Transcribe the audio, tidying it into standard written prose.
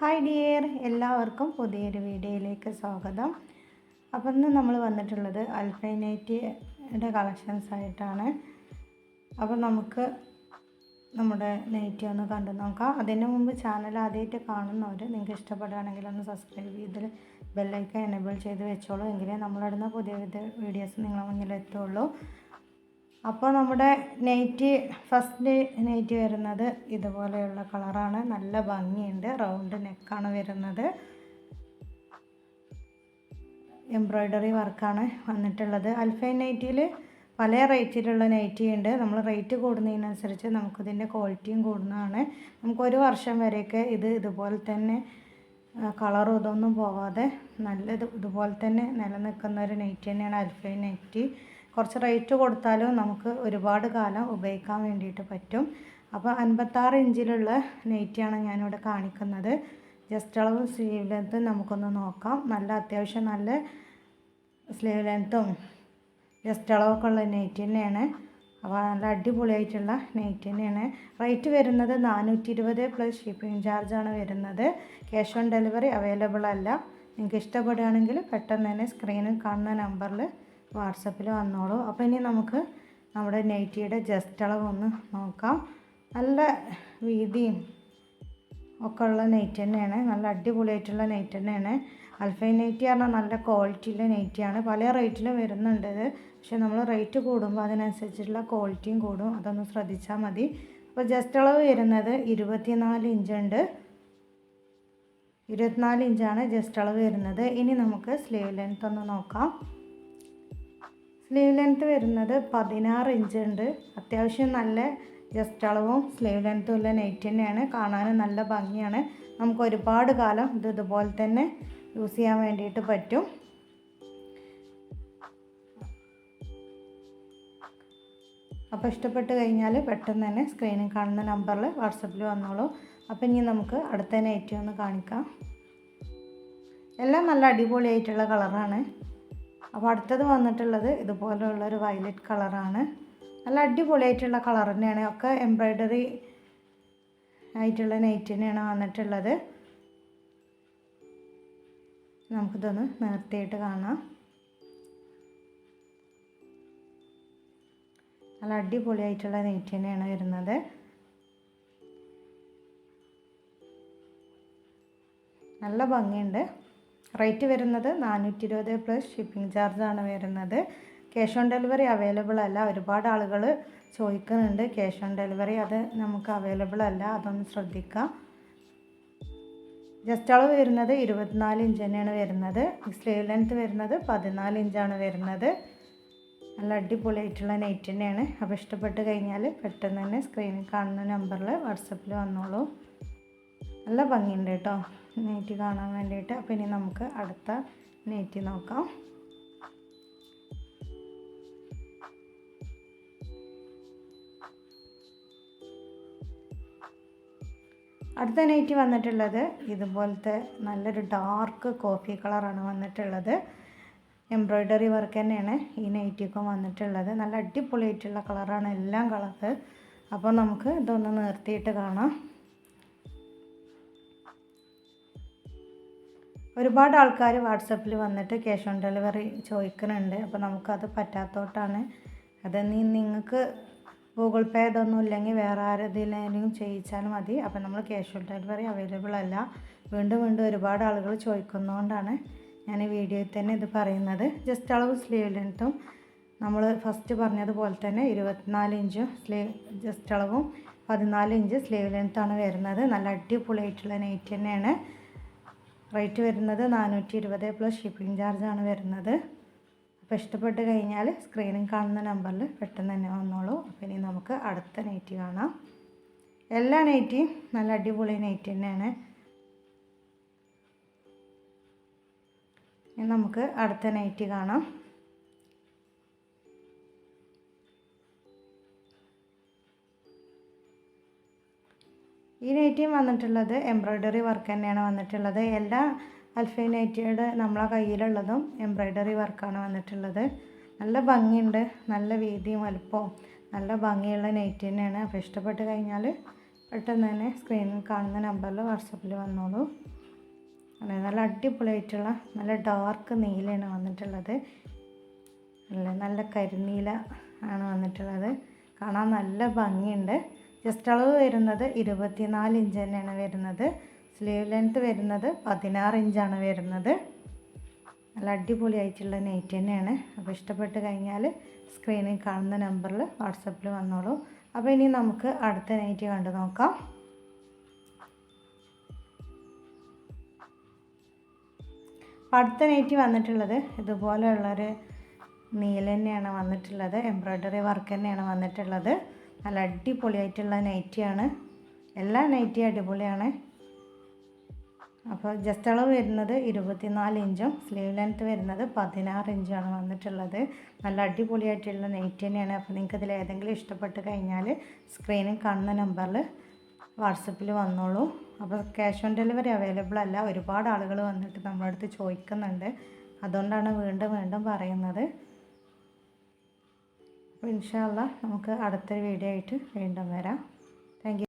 Hi dear, എല്ലാവർക്കും പുതിയൊരു വീഡിയോയിലേക്ക് സ്വാഗതം. അപ്പം ഇന്ന് നമ്മൾ വന്നിട്ടുള്ളത് അൽഫൈൻ നൈറ്റിയുടെ കളക്ഷൻസ് ആയിട്ടാണ്. അപ്പം നമുക്ക് നമ്മുടെ നൈറ്റി ഒന്ന് കണ്ടു നോക്കാം. അതിന് മുമ്പ് ചാനൽ ആദ്യമായിട്ട് കാണുന്നവർ നിങ്ങൾക്ക് ഇഷ്ടപ്പെടുകയാണെങ്കിൽ ഒന്ന് സബ്സ്ക്രൈബ് ചെയ്ത് ബെല്ലൈക്കൺ എനേബിൾ ചെയ്ത് വെച്ചോളൂ. എങ്കിലേ നമ്മളിടുന്ന പുതിയ വീഡിയോസ് നിങ്ങളുടെ മുന്നിൽ എത്തുള്ളൂ. അപ്പോൾ നമ്മുടെ നൈറ്റി ഫസ്റ്റ് നൈറ്റി വരുന്നത് ഇതുപോലെയുള്ള കളറാണ്. നല്ല ഭംഗിയുണ്ട്. റൗണ്ട് നെക്കാണ് വരുന്നത്. എംബ്രോയ്ഡറി വർക്കാണ് വന്നിട്ടുള്ളത്. അൽഫൈൻ നൈറ്റിയിൽ പല റേറ്റിലുള്ള നൈറ്റി ഉണ്ട്. നമ്മൾ റേറ്റ് കൂടുന്നതിനനുസരിച്ച് നമുക്കിതിൻ്റെ ക്വാളിറ്റിയും കൂടുന്നതാണ്. നമുക്കൊരു വർഷം വരെയൊക്കെ ഇതുപോലെ തന്നെ കളറും ഇതൊന്നും പോവാതെ ഇതുപോലെ തന്നെ നിലനിൽക്കുന്ന ഒരു നൈറ്റി തന്നെയാണ് അൽഫൈൻ നൈറ്റി. കുറച്ച് റേറ്റ് കൊടുത്താലും നമുക്ക് ഒരുപാട് കാലം ഉപയോഗിക്കാൻ വേണ്ടിയിട്ട് പറ്റും. അപ്പോൾ 56 ഇഞ്ചിലുള്ള നൈറ്റിയാണ് ഞാനിവിടെ കാണിക്കുന്നത്. ജസ്റ്റ് അളവ് സ്ലീവ് ലെങ്ത്തും നമുക്കൊന്ന് നോക്കാം. അത്യാവശ്യം നല്ല സ്ലീവ് ലെങ്ത്തും ജസ്റ്റ് അളവൊക്കെ ഉള്ള നൈറ്റി തന്നെയാണ്. അപ്പോൾ നല്ല അടിപൊളിയായിട്ടുള്ള നൈറ്റി തന്നെയാണ്. റേറ്റ് വരുന്നത് 420 പ്ലസ് ഷിപ്പിംഗ് ചാർജാണ് വരുന്നത്. ക്യാഷ് ഓൺ ഡെലിവറി അവൈലബിൾ അല്ല. നിങ്ങൾക്ക് ഇഷ്ടപ്പെടുകയാണെങ്കിൽ പെട്ടെന്ന് തന്നെ സ്ക്രീനിൽ കാണുന്ന നമ്പറിൽ വാട്സപ്പിൽ വന്നോളൂ. അപ്പോൾ ഇനി നമുക്ക് നമ്മുടെ നൈറ്റിയുടെ ജസ്റ്റ് അളവ് ഒന്ന് നോക്കാം. നല്ല വീതിയും ഒക്കെ ഉള്ള നൈറ്റി തന്നെയാണ്. നല്ല അടിപൊളിയായിട്ടുള്ള നൈറ്റി തന്നെയാണ്. അൽഫൈൻ നൈറ്റി പറഞ്ഞാൽ നല്ല ക്വാളിറ്റിയുള്ള നൈറ്റിയാണ്. പല റേറ്റിലും വരുന്നുണ്ട്. പക്ഷെ നമ്മൾ റേറ്റ് കൂടുമ്പോൾ അതിനനുസരിച്ചുള്ള ക്വാളിറ്റിയും കൂടും. അതൊന്ന് ശ്രദ്ധിച്ചാൽ മതി. അപ്പോൾ ജസ്റ്റ് അളവ് വരുന്നത് 24 ഇഞ്ചുണ്ട്. 24 ഇഞ്ചാണ് ജസ്റ്റ് അളവ് വരുന്നത്. ഇനി നമുക്ക് സ്ലീവ് ലെങ്ത്ത് ഒന്ന് നോക്കാം. സ്ലീവ് ലെങ്ത്ത് വരുന്നത് 16 ഇഞ്ച് ഉണ്ട്. അത്യാവശ്യം നല്ല ജസ്റ്റ് അളവും സ്ലീവ് ലെങ്ത്തും ഉള്ള നൈറ്റ് തന്നെയാണ്. കാണാനും നല്ല ഭംഗിയാണ്. നമുക്ക് ഒരുപാട് കാലം ഇതുപോലെ തന്നെ യൂസ് ചെയ്യാൻ വേണ്ടിയിട്ട് പറ്റും. അപ്പോൾ ഇഷ്ടപ്പെട്ട് കഴിഞ്ഞാൽ പെട്ടെന്ന് തന്നെ സ്ക്രീനിൽ കാണുന്ന നമ്പറിൽ വാട്സപ്പിൽ വന്നോളൂ. അപ്പോൾ ഇനി നമുക്ക് അടുത്ത നൈറ്റി ഒന്ന് കാണിക്കാം. എല്ലാം നല്ല അടിപൊളിയായിട്ടുള്ള കളറാണ്. അപ്പോൾ അടുത്തത് വന്നിട്ടുള്ളത് ഇതുപോലെയുള്ളൊരു വയലറ്റ് കളറാണ്. നല്ല അടിപൊളിയായിട്ടുള്ള കളർ തന്നെയാണ്. ഒക്കെ എംബ്രോയ്ഡറി ആയിട്ടുള്ള നൈറ്റ് തന്നെയാണ് വന്നിട്ടുള്ളത്. നമുക്കിതൊന്ന് നേർത്തിയായിട്ട് കാണാം. നല്ല അടിപൊളിയായിട്ടുള്ള നൈറ്റ് തന്നെയാണ് വരുന്നത്. നല്ല ഭംഗിയുണ്ട്. റേറ്റ് വരുന്നത് 420 പ്ലസ് ഷിപ്പിംഗ് ചാർജാണ് വരുന്നത്. ക്യാഷ് ഓൺ ഡെലിവറി അവൈലബിൾ അല്ല. ഒരുപാട് ആളുകൾ ചോദിക്കുന്നുണ്ട് ക്യാഷ് ഓൺ ഡെലിവറി. അത് നമുക്ക് അവൈലബിൾ അല്ല. അതൊന്ന് ശ്രദ്ധിക്കാം. ജസ്റ്റ് അളവ് വരുന്നത് 24 ഇഞ്ച് തന്നെയാണ് വരുന്നത്. സ്ലീവ് ലെങ്ത്ത് വരുന്നത് 14 ഇഞ്ചാണ് വരുന്നത്. നല്ല അടിപൊളിയായിട്ടുള്ള നൈറ്റ് തന്നെയാണ്. അപ്പോൾ ഇഷ്ടപ്പെട്ട് കഴിഞ്ഞാൽ പെട്ടെന്ന് തന്നെ സ്ക്രീനിൽ കാണുന്ന നമ്പറിൽ വാട്സപ്പിൽ വന്നോളൂ. നല്ല ഭംഗിയുണ്ട് കേട്ടോ നൈറ്റി കാണാൻ വേണ്ടിയിട്ട്. അപ്പോൾ ഇനി നമുക്ക് അടുത്ത നൈറ്റി നോക്കാം. അടുത്ത നൈറ്റി വന്നിട്ടുള്ളത് ഇതുപോലത്തെ നല്ലൊരു ഡാർക്ക് കോഫി കളറാണ് വന്നിട്ടുള്ളത്. എംബ്രോയ്ഡറി വർക്ക് തന്നെയാണ് ഈ നൈറ്റിക്കും വന്നിട്ടുള്ളത്. നല്ല അടിപൊളിയായിട്ടുള്ള കളറാണ് എല്ലാം കളറ്. അപ്പോൾ നമുക്ക് ഇതൊന്ന് നിർത്തിയിട്ട് കാണാം. ഒരുപാട് ആൾക്കാർ വാട്സപ്പിൽ വന്നിട്ട് ക്യാഷ് ഓൺ ഡെലിവറി ചോദിക്കുന്നുണ്ട്. അപ്പോൾ നമുക്കത് പറ്റാത്തോട്ടാണ്. അത് നിങ്ങൾക്ക് ഗൂഗിൾ പേ ഇതൊന്നും ഇല്ലെങ്കിൽ വേറെ ആരെതിലും ചെയ്യിച്ചാൽ മതി. അപ്പോൾ നമ്മൾ ക്യാഷ് ഓൺ ഡെലിവറി അവൈലബിൾ അല്ല. വീണ്ടും ഒരുപാട് ആളുകൾ ചോദിക്കുന്നതുകൊണ്ടാണ് ഞാൻ ഈ വീഡിയോയിൽ തന്നെ ഇത് പറയുന്നത്. ജസ്റ്റ് അളവ് സ്ലീവ് ലെങ്ത്തും നമ്മൾ ഫസ്റ്റ് പറഞ്ഞതുപോലെ തന്നെ 24 ഇഞ്ചും ജസ്റ്റ് അളവും 14 ഇഞ്ച് സ്ലീവ് ലെങ്ത്താണ് വരുന്നത്. നല്ല അടിപൊളിയായിട്ടുള്ള നൈറ്റ് തന്നെയാണ്. റേറ്റ് വരുന്നത് 420 പ്ലസ് ഷിപ്പിംഗ് ചാർജാണ് വരുന്നത്. അപ്പോൾ ഇഷ്ടപ്പെട്ട് കഴിഞ്ഞാൽ സ്ക്രീനിൽ കാണുന്ന നമ്പറിൽ പെട്ടെന്ന് തന്നെ വന്നോളൂ. അപ്പോൾ ഇനി നമുക്ക് അടുത്ത നൈറ്റി കാണാം. എല്ലാ നൈറ്റിയും നല്ല അടിപൊളി നൈറ്റി തന്നെയാണ്. ഇനി നമുക്ക് അടുത്ത നൈറ്റി കാണാം. ഈ നൈറ്റിയും വന്നിട്ടുള്ളത് എംബ്രോയ്ഡറി വർക്ക് തന്നെയാണ് വന്നിട്ടുള്ളത്. എല്ലാ അൽഫൈൻ നൈറ്റിയുടെ നമ്മളെ കയ്യിലുള്ളതും എംബ്രോയ്ഡറി വർക്കാണ് വന്നിട്ടുള്ളത്. നല്ല ഭംഗിയുണ്ട്. നല്ല വീതിയും വലുപ്പവും നല്ല ഭംഗിയുള്ള നൈറ്റി തന്നെയാണ്. അപ്പോൾ ഇഷ്ടപ്പെട്ട് കഴിഞ്ഞാൽ പെട്ടെന്ന് തന്നെ സ്ക്രീനിൽ കാണുന്ന നമ്പറിൽ വാട്സപ്പിൽ വന്നോളൂ. അതെ, നല്ല അടിപൊളിയായിട്ടുള്ള നല്ല ഡാർക്ക് നീലയാണ് വന്നിട്ടുള്ളത്. അല്ലേ, നല്ല കരിനീല ആണ് വന്നിട്ടുള്ളത്. കാണാൻ നല്ല ഭംഗിയുണ്ട്. ജസ്റ്റ് അളവ് വരുന്നത് 24 ഇഞ്ച് തന്നെയാണ് വരുന്നത്. സ്ലീവ് ലെങ്ത്ത് വരുന്നത് 16 ഇഞ്ചാണ് വരുന്നത്. നല്ല അടിപൊളിയായിട്ടുള്ള നൈറ്റ് തന്നെയാണ്. അപ്പോൾ ഇഷ്ടപ്പെട്ട് കഴിഞ്ഞാൽ സ്ക്രീനിൽ കാണുന്ന നമ്പറിൽ വാട്സപ്പിൽ വന്നോളൂ. അപ്പോൾ ഇനി നമുക്ക് അടുത്ത നൈറ്റ് കണ്ടു നോക്കാം. അടുത്ത നൈറ്റി വന്നിട്ടുള്ളത് ഇതുപോലെയുള്ളൊരു നീല തന്നെയാണ് വന്നിട്ടുള്ളത്. എംബ്രോയ്ഡറി വർക്ക് തന്നെയാണ് വന്നിട്ടുള്ളത്. നല്ല അടിപൊളിയായിട്ടുള്ള നൈറ്റിയാണ്. എല്ലാ നൈറ്റിയും അടിപൊളിയാണ്. അപ്പോൾ ജസ്റ്റ് അളവ് വരുന്നത് 24 ഇഞ്ചും സ്ലീവ് ലെങ്ത്ത് വരുന്നത് 16 ഇഞ്ചാണ് വന്നിട്ടുള്ളത്. നല്ല അടിപൊളിയായിട്ടുള്ള നൈറ്റ് തന്നെയാണ്. അപ്പോൾ നിങ്ങൾക്ക് ഇതിൽ ഏതെങ്കിലും ഇഷ്ടപ്പെട്ട് കഴിഞ്ഞാൽ സ്ക്രീനിൽ കാണുന്ന നമ്പറിൽ വാട്സപ്പിൽ വന്നോളൂ. അപ്പോൾ ക്യാഷ് ഓൺ ഡെലിവറി അവൈലബിൾ അല്ല. ഒരുപാട് ആളുകൾ വന്നിട്ട് നമ്മുടെ അടുത്ത് ചോദിക്കുന്നുണ്ട്. അതുകൊണ്ടാണ് വീണ്ടും വീണ്ടും പറയുന്നത്. അപ്പോൾ ഇൻഷാ അല്ലാഹ് നമുക്ക് അടുത്തൊരു വീഡിയോ ആയിട്ട് വീണ്ടും വരാം. Thank you.